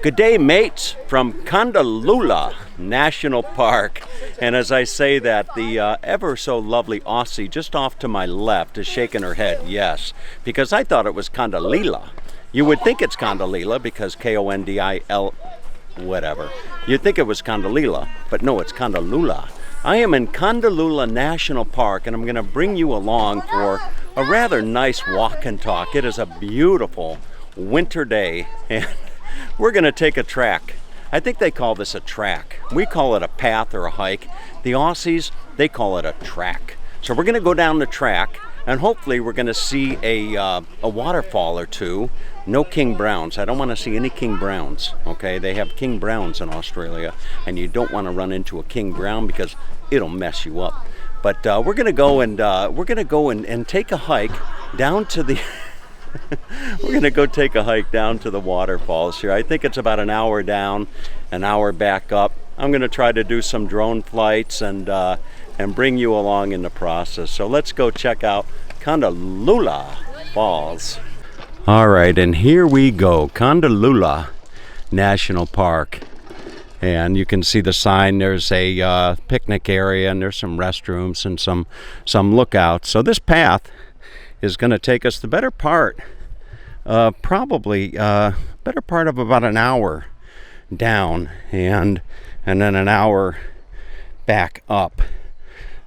Good day, mates, from Kondalilla National Park. And as I say that, the ever so lovely Aussie just off to my left is shaking her head, yes, because I thought it was Kondalilla. You would think it's Kondalilla because Kondil, whatever. You'd think it was Kondalilla, but no, it's Kondalilla. I am in Kondalilla National Park, and I'm going to bring you along for a rather nice walk and talk. It is a beautiful winter day, and we're going to take a track. I think they call this a track. We call it a path or a hike. The Aussies, they call it a track. So we're going to go down the track, and hopefully we're going to see a waterfall or two. No king browns. I don't want to see any king browns. Okay, they have king browns in Australia, and you don't want to run into a king brown because it'll mess you up. But we're going to go and take a hike down to the. We're going to go take a hike down to the waterfalls here. I think it's about an hour down, an hour back up. I'm going to try to do some drone flights and bring you along in the process. So let's go check out Kondalilla Falls. All right, and here we go, Kondalilla National Park. And you can see the sign. There's a picnic area, and there's some restrooms and some lookouts. So this path is going to take us the better part, probably better part of about an hour down, and then an hour back up.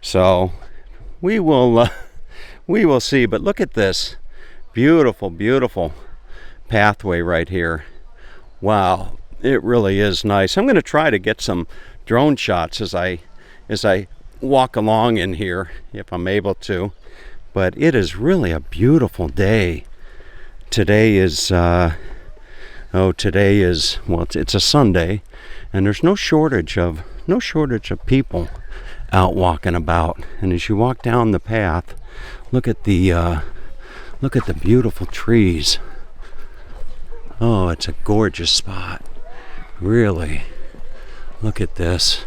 So we will see. But look at this beautiful, beautiful pathway right here. Wow, it really is nice. I'm going to try to get some drone shots as I walk along in here, if I'm able to. But it is really a beautiful day. Today is well, it's a Sunday, and there's no shortage of people out walking about. And as you walk down the path, look at the beautiful trees. Oh, it's a gorgeous spot. Really. Look at this.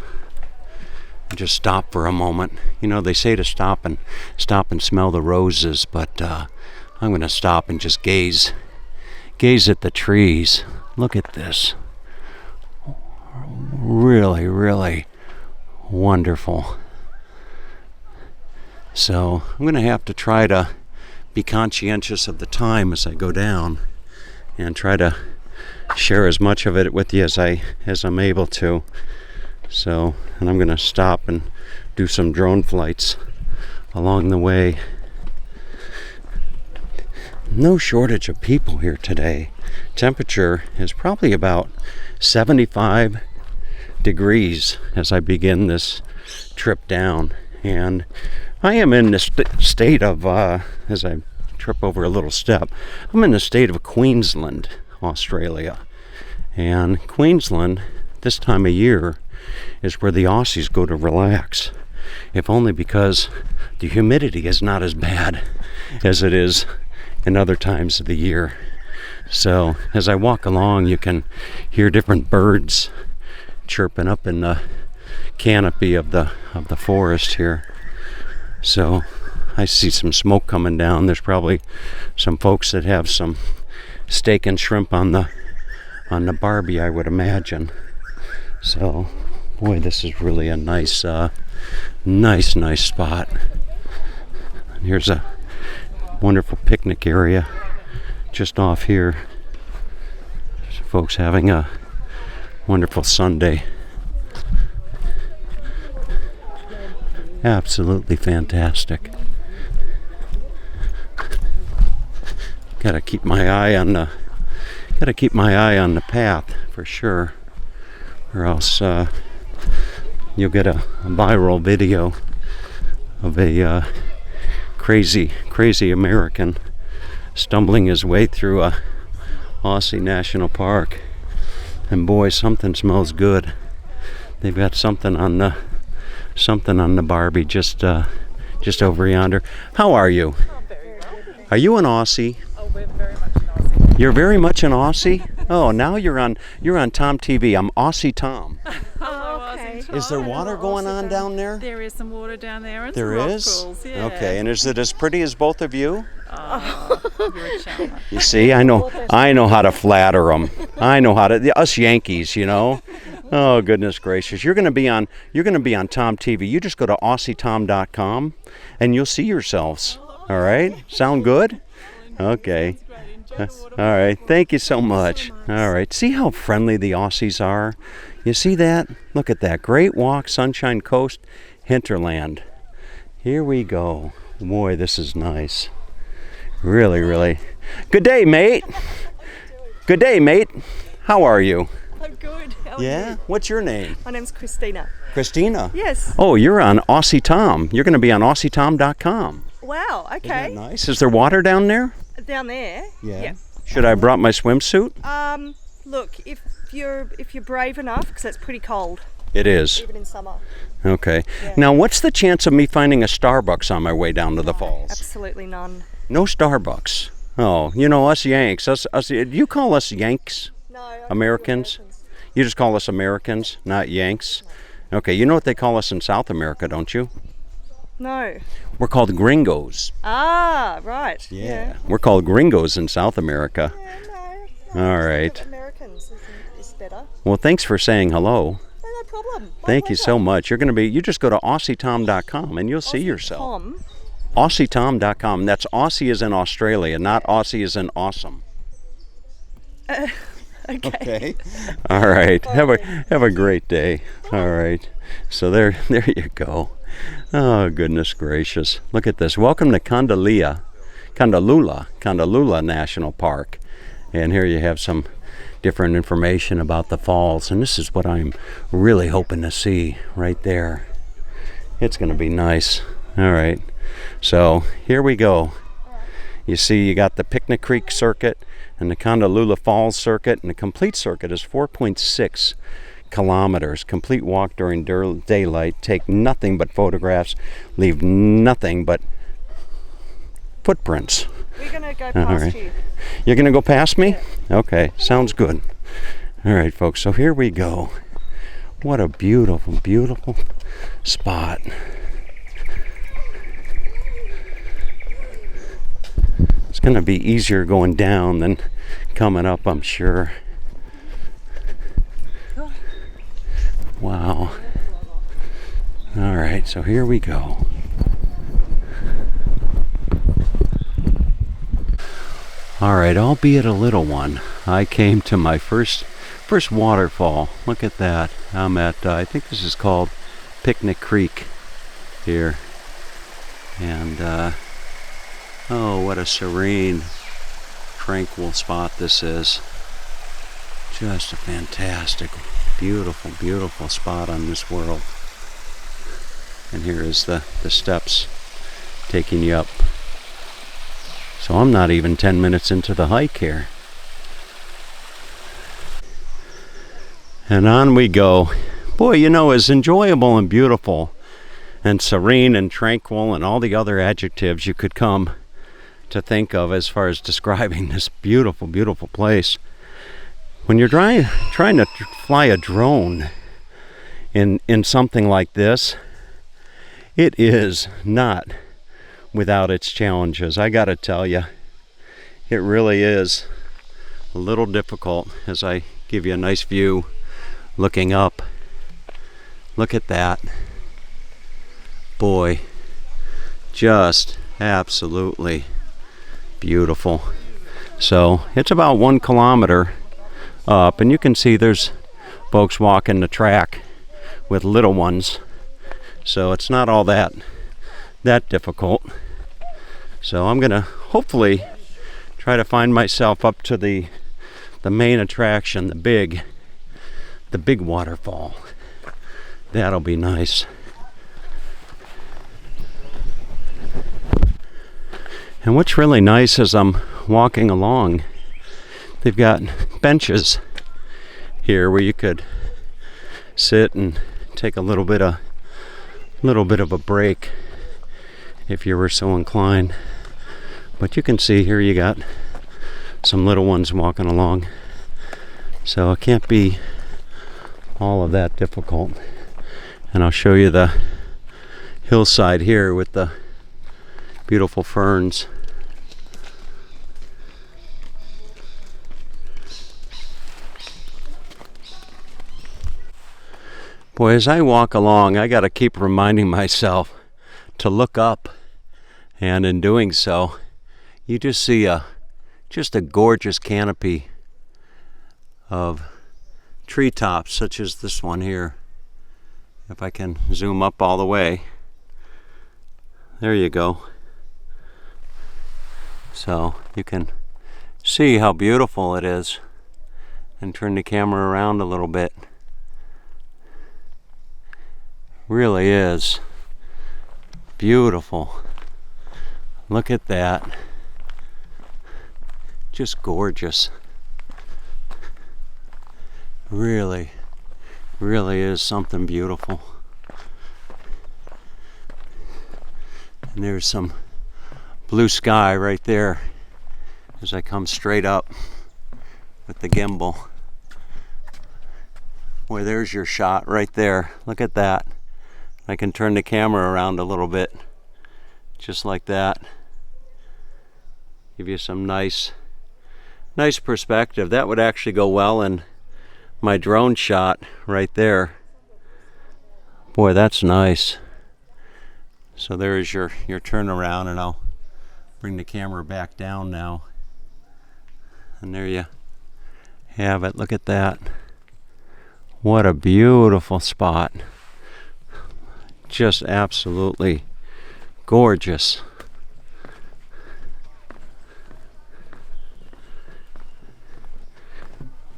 Just stop for a moment. You know, they say to stop and smell the roses, but I'm going to stop and just gaze at the trees. Look at this. Really, really wonderful. So I'm going to have to try to be conscientious of the time as I go down and try to share as much of it with you as I'm able to. So, and I'm going to stop and do some drone flights along the way. No shortage of people here today. Temperature is probably about 75 degrees as I begin this trip down. And I am in the state of, as I trip over a little step, I'm in the state of Queensland, Australia. And Queensland, this time of year, is where the Aussies go to relax, if only because the humidity is not as bad as it is in other times of the year. So as I walk along, you can hear different birds chirping up in the canopy of the forest here. So I see some smoke coming down. There's probably some folks that have some steak and shrimp on the barbie, I would imagine. So boy, this is really a nice spot. And here's a wonderful picnic area just off here. There's folks having a wonderful Sunday. Absolutely fantastic. Gotta keep my eye on the path for sure, or else you'll get a viral video of a crazy American stumbling his way through a Aussie National Park. And boy, something smells good. They've got something on the barbie just over yonder. How are you? Oh, very well. Are you an Aussie? Oh, we're very much an Aussie. You're very much an Aussie? Oh, now you're on Tom TV. I'm Aussie Tom. Hello, okay. Is there water going on down there? There is some water down there and There some is? rock pools. Yeah. Okay, and is it as pretty as both of you? Oh, you're a charmer. You see, I know how to flatter them. I know how to, us Yankees, you know. Oh goodness gracious! You're going to be on Tom TV. You just go to AussieTom.com, and you'll see yourselves. All right, sound good? Okay. All right. Thank you so much. All right. See how friendly the Aussies are? You see that? Look at that. Great walk, Sunshine Coast, hinterland. Here we go. Boy, this is nice. Really, really. Good day, mate. Good day, mate. How are you? I'm good. How are Yeah? you? What's your name? My name's Christina. Christina? Yes. Oh, you're on Aussie Tom. You're going to be on AussieTom.com. Wow. Isn't Okay. that nice? Is there water down there? Down there. Yeah. Should I have brought my swimsuit? Look, if you're brave enough, because it's pretty cold, It is. even in summer. Okay. Yeah. Now, what's the chance of me finding a Starbucks on my way down to the falls? Absolutely none. No Starbucks. Oh, you know, us Yanks. Us. Do you call us Yanks? No. I call them Americans? You just call us Americans, not Yanks? Okay, you know what they call us in South America, don't you? No. We're called gringos. Ah, right. Yeah. We're called gringos in South America. No, All I think right. that Americans is better. Well, thanks for saying hello. No problem. My Thank you pleasure. so much. You just go to AussieTom.com and you'll see yourself. Tom. AussieTom.com. That's Aussie as in Australia, not Aussie as in awesome. Okay. All right. Have a great day. All right. So there you go. Oh goodness gracious! Look at this. Welcome to Kondalilla National Park, and here you have some different information about the falls. And this is what I'm really hoping to see right there. It's going to be nice. All right. So here we go. You see, you got the Picnic Creek circuit and the Kondalilla Falls circuit, and the complete circuit is 4.6 kilometers. Complete walk during daylight. Take nothing but photographs. Leave nothing but footprints. We're going to go All past right. you. You're going to go past me? Okay, sounds good. All right, folks, so here we go. What a beautiful, beautiful spot. It's going to be easier going down than coming up, I'm sure. Wow. All right, so here we go. All right, albeit a little one, I came to my first waterfall. Look at that. I'm at, I think this is called Picnic Creek here. And, oh, what a serene, tranquil spot this is. Just a fantastic, beautiful, beautiful spot on this world. And here is the steps taking you up. So I'm not even 10 minutes into the hike here. And on we go. Boy, you know, as enjoyable and beautiful and serene and tranquil and all the other adjectives you could come to think of as far as describing this beautiful, beautiful place. When you're trying to fly a drone in something like this, it is not without its challenges. I gotta tell you, it really is a little difficult as I give you a nice view looking up. Look at that. Boy, just absolutely beautiful. So it's about 1 kilometer up, and you can see there's folks walking the track with little ones, so it's not all that difficult. So I'm gonna hopefully try to find myself up to the main attraction, the big waterfall. That'll be nice. And what's really nice as I'm walking along, they've got benches here where you could sit and take a little bit of a break if you were so inclined. But you can see here you got some little ones walking along, so it can't be all of that difficult. And I'll show you the hillside here with the beautiful ferns. Boy, as I walk along, I got to keep reminding myself to look up. And in doing so, you just see just a gorgeous canopy of treetops, such as this one here. If I can zoom up all the way. There you go. So you can see how beautiful it is. And turn the camera around a little bit. Really is beautiful. Look at that. Just gorgeous. Really is something beautiful. And there's some blue sky right there as I come straight up with the gimbal. Boy, there's your shot right there. Look at that. I can turn the camera around a little bit, just like that. Give you some nice perspective. That would actually go well in my drone shot right there. Boy, that's nice. So there's your turnaround, and I'll bring the camera back down now. And there you have it. Look at that. What a beautiful spot. Just absolutely gorgeous.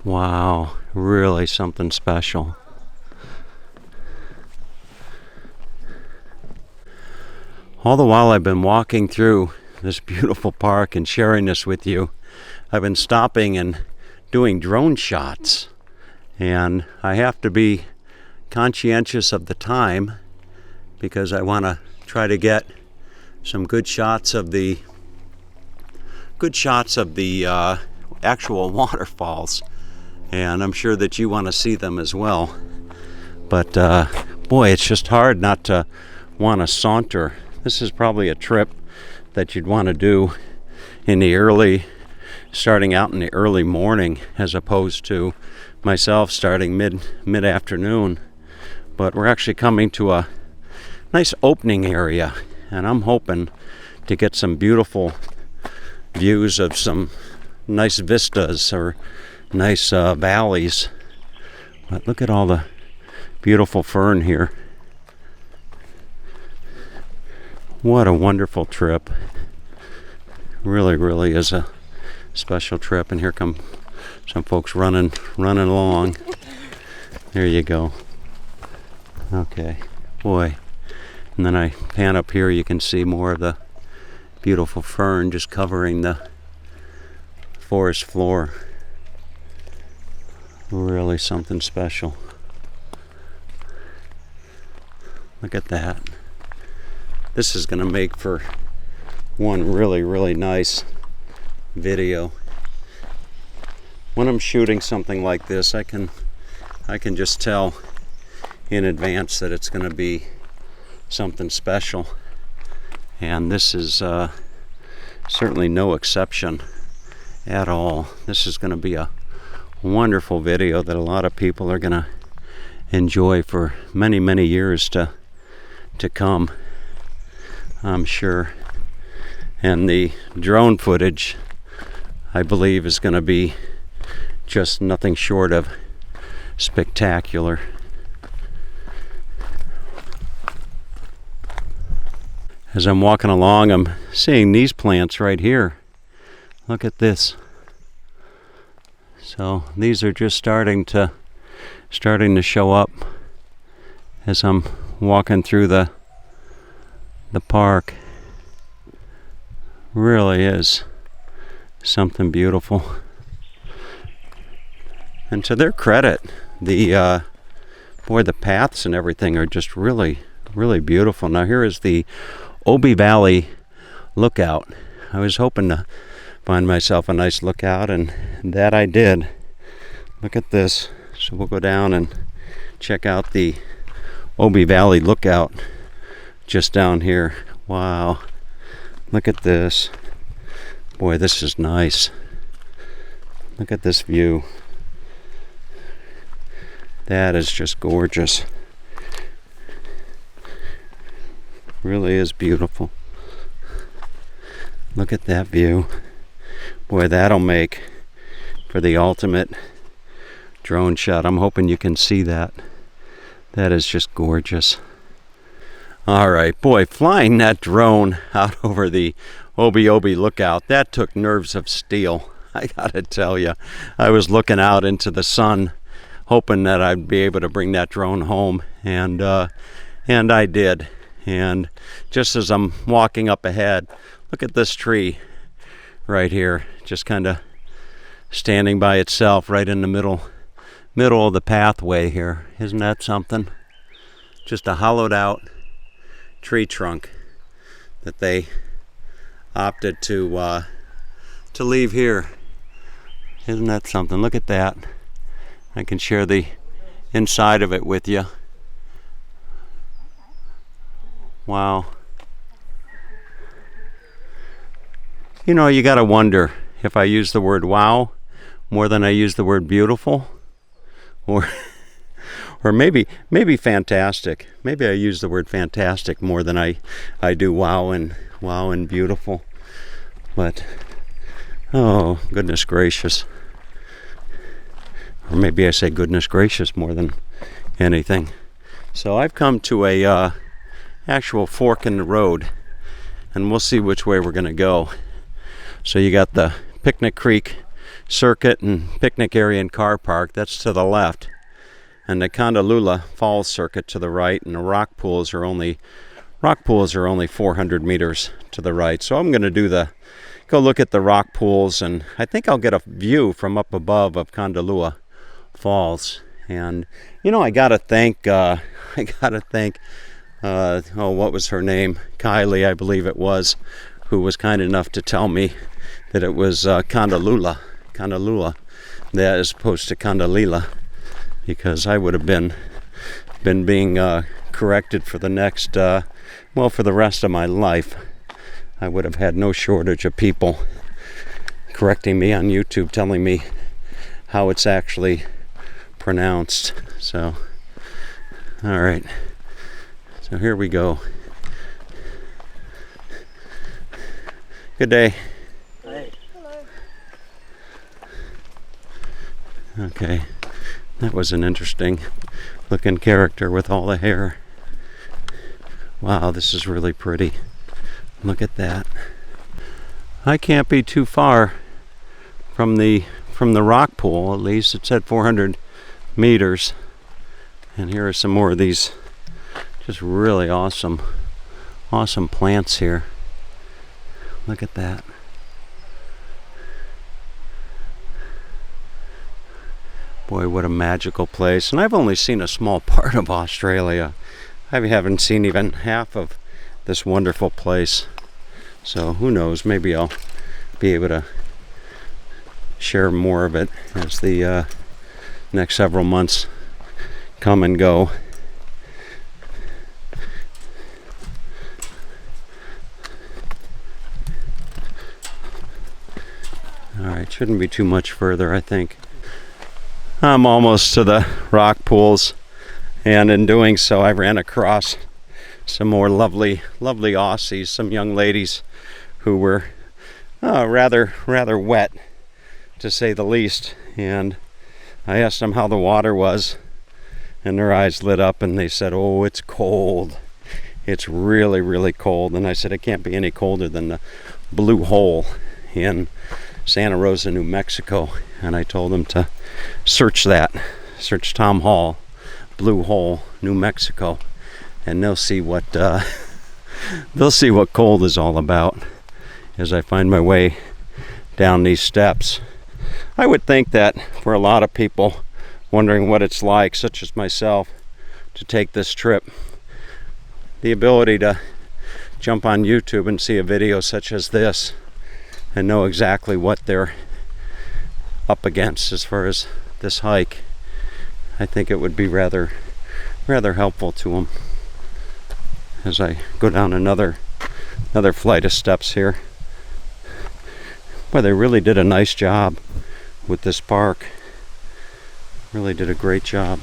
Wow, really something special. All the while I've been walking through this beautiful park and sharing this with you, I've been stopping and doing drone shots. And I have to be conscientious of the time because I want to try to get some good shots of the actual waterfalls. And I'm sure that you want to see them as well. But boy, it's just hard not to want to saunter. This is probably a trip that you'd want to do starting out in the early morning, as opposed to myself starting mid-afternoon. But we're actually coming to a nice opening area, and I'm hoping to get some beautiful views of some nice vistas or nice valleys. But look at all the beautiful fern here. What a wonderful trip. Really is a special trip. And here come some folks running along. There you go. Okay, boy. And then I pan up here, you can see more of the beautiful fern just covering the forest floor. Really something special. Look at that. This is going to make for one really nice video. When I'm shooting something like this, I can just tell in advance that it's going to be something special, and this is certainly no exception at all. This is going to be a wonderful video that a lot of people are going to enjoy for many years to come, I'm sure. And the drone footage, I believe, is going to be just nothing short of spectacular. As I'm walking along, I'm seeing these plants right here. Look at this. So these are just starting to show up as I'm walking through the park. Really is something beautiful. And to their credit, the paths and everything are just really beautiful. Now here is the Obi Valley Lookout. I was hoping to find myself a nice lookout, and that I did. Look at this. So we'll go down and check out the Obi Valley Lookout just down here. Wow. Look at this. Boy, this is nice. Look at this view. That is just gorgeous. Really is beautiful. Look at that view. Boy, that'll make for the ultimate drone shot. I'm hoping you can see that. That is just gorgeous. All right, boy, flying that drone out over the Obi Lookout, that took nerves of steel. I gotta tell you, I was looking out into the sun, hoping that I'd be able to bring that drone home, and I did. And just as I'm walking up ahead, look at this tree right here, just kind of standing by itself right in the middle of the pathway here. Isn't that something? Just a hollowed out tree trunk that they opted to leave here. Isn't that something? Look at that. I can share the inside of it with you. Wow. You know, you gotta wonder if I use the word wow more than I use the word beautiful, or maybe fantastic. Maybe I use the word fantastic more than I do wow and beautiful. But oh, goodness gracious. Or maybe I say goodness gracious more than anything. So I've come to a actual fork in the road, and we'll see which way we're going to go. So you got the Picnic Creek Circuit and picnic area and car park, that's to the left, and the Kondalilla Falls Circuit to the right, and the rock pools are only 400 meters to the right. So I'm going to go look at the rock pools, and I think I'll get a view from up above of Kondalilla Falls. And you know, I gotta thank what was her name? Kylie, I believe it was, who was kind enough to tell me that it was Kondalilla, that as opposed to Kondalilla, because I would have been being corrected for the next, for the rest of my life. I would have had no shortage of people correcting me on YouTube, telling me how it's actually pronounced. So, all right. So here we go. Good day. Hey. Hello. Okay. That was an interesting looking character with all the hair. Wow, this is really pretty. Look at that. I can't be too far from the rock pool, at least. It said 400 meters. And here are some more of these just really awesome plants here. Look at that. Boy, what a magical place. And I've only seen a small part of Australia. I haven't seen even half of this wonderful place. So who knows, maybe I'll be able to share more of it as the next several months come and go. Alright, shouldn't be too much further, I think. I'm almost to the rock pools, and in doing so I ran across some more lovely Aussies, some young ladies who were rather wet, to say the least. And I asked them how the water was, and their eyes lit up and they said, "Oh, it's cold. It's really, really cold." And I said, "It can't be any colder than the Blue Hole in Santa Rosa, New Mexico." And I told them to search Tom Hall, Blue Hole, New Mexico, and they'll see what cold is all about as I find my way down these steps. I would think that for a lot of people wondering what it's like, such as myself, to take this trip, the ability to jump on YouTube and see a video such as this and know exactly what they're up against as far as this hike, I think it would be rather rather helpful to them as I go down another flight of steps here. Well, they really did a nice job with this park. Really did a great job.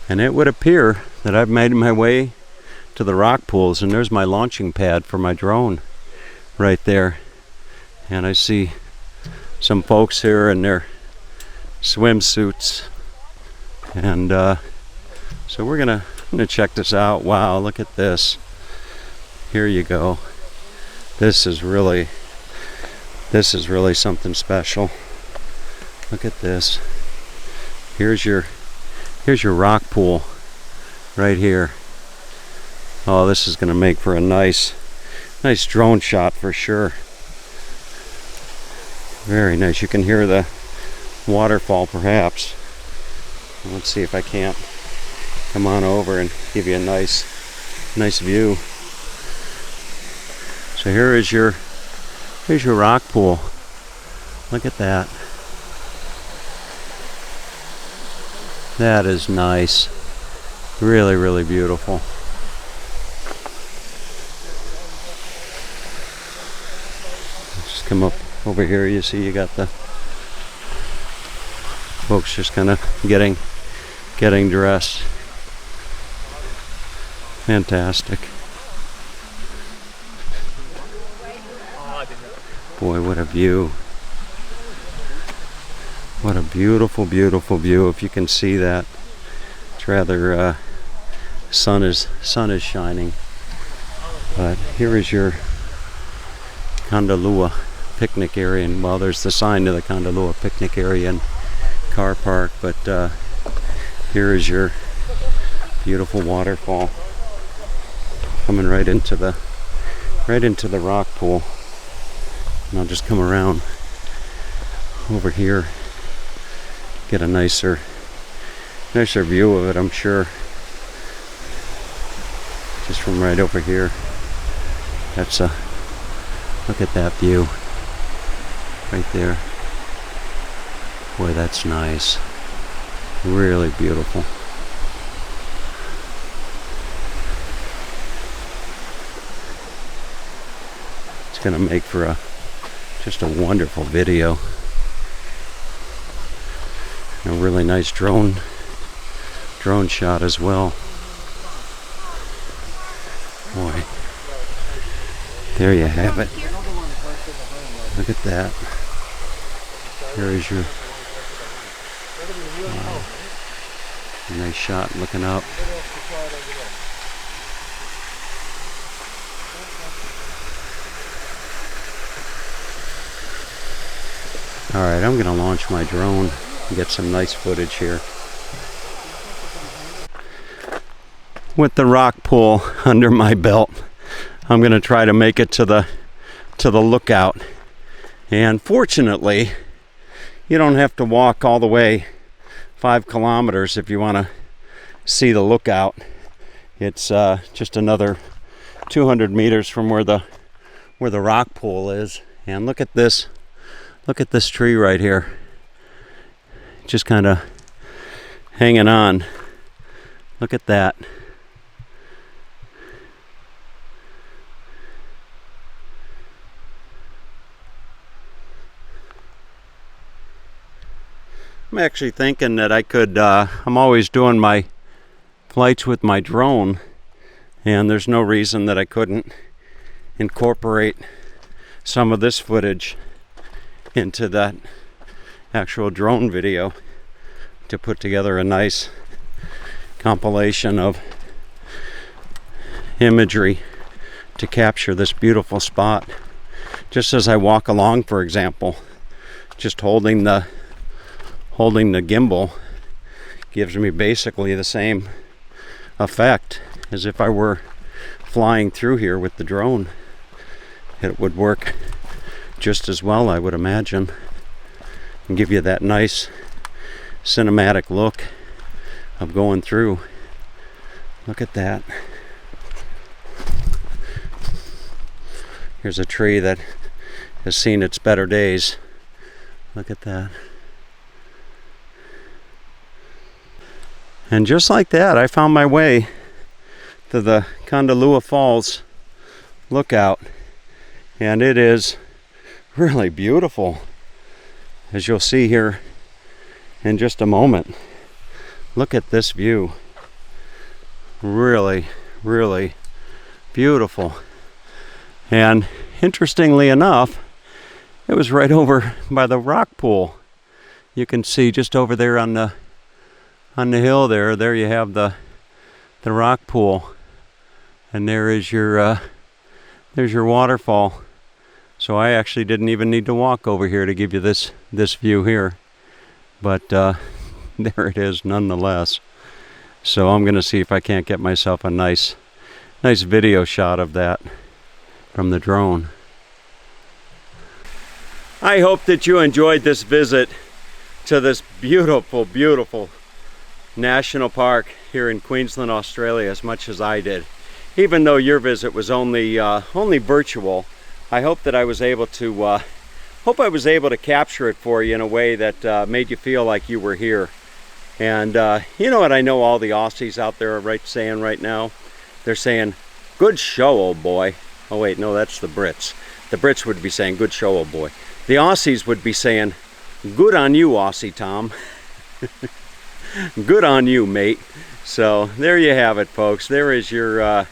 And it would appear that I've made my way to the rock pools, and there's my launching pad for my drone right there. And I see some folks here in their swimsuits, and so we're gonna check this out. Wow, look at this. Here you go. This is really something special. Look at this. Here's your rock pool right here. Oh, this is gonna make for a nice drone shot for sure. Very nice. You can hear the waterfall perhaps. Let's see if I can't come on over and give you a nice view. So here's your rock pool. Look at that. That is nice. Really, really beautiful. Just come up over here. You see, you got the folks just kind of getting dressed. Fantastic. Boy, what a view. What a beautiful, beautiful view. If you can see that. It's rather sun is shining. But here is your Kondalilla picnic area, and well, there's the sign to the Kondalilla picnic area and car park, but here is your beautiful waterfall coming right into the rock pool. And I'll just come around over here, get a nicer view of it, I'm sure, just from right over here. That's look at that view right there. Boy, that's nice. Really beautiful. It's gonna make for just a wonderful video. A really nice drone shot as well. Boy, there you have it. Look at that. Here is your nice shot looking up. Alright, I'm going to launch my drone and get some nice footage here. With the rock pool under my belt, I'm going to try to make it to the lookout. And fortunately, you don't have to walk all the way 5 kilometers if you want to see the lookout. It's just another 200 meters from where the rock pool is. And look at this tree right here, just kind of hanging on. Look at that. I'm actually thinking that I could, I'm always doing my flights with my drone, and there's no reason that I couldn't incorporate some of this footage into that actual drone video to put together a nice compilation of imagery to capture this beautiful spot. Just as I walk along, for example, just holding the gimbal gives me basically the same effect as if I were flying through here with the drone. It would work just as well, I would imagine, and give you that nice cinematic look of going through. Look at that. Here's a tree that has seen its better days. Look at that. And just like that, I found my way to the Kondalilla Falls Lookout. And it is really beautiful, as you'll see here in just a moment. Look at this view. Really, really beautiful. And interestingly enough, it was right over by the rock pool. You can see just over there on the hill there. There you have the rock pool, and there is your there's your waterfall. So I actually didn't even need to walk over here to give you this view here, but there it is nonetheless. So I'm gonna see if I can't get myself a nice video shot of that from the drone. I hope that you enjoyed this visit to this beautiful, beautiful national park here in Queensland, Australia, as much as I did. Even though your visit was only virtual, I hope that I was able to capture it for you in a way that made you feel like you were here. And you know what I know all the Aussies out there are saying right now? They're saying, "Good show, old boy." Oh wait, no, that's the Brits. The Brits would be saying, "Good show, old boy." The Aussies would be saying, "Good on you, Aussie Tom." Good on you, mate. So there you have it, folks. There is your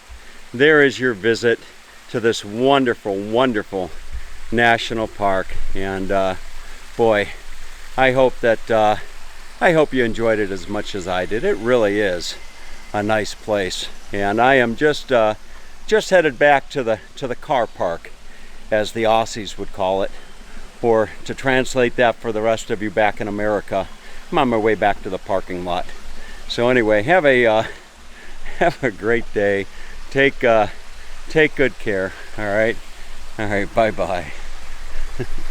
visit to this wonderful, wonderful national park. And boy, I hope you enjoyed it as much as I did. It really is a nice place. And I am just headed back to the car park, as the Aussies would call it, or to translate that for the rest of you back in America, I'm on my way back to the parking lot. So anyway, have a great day. Take good care. All right, bye bye.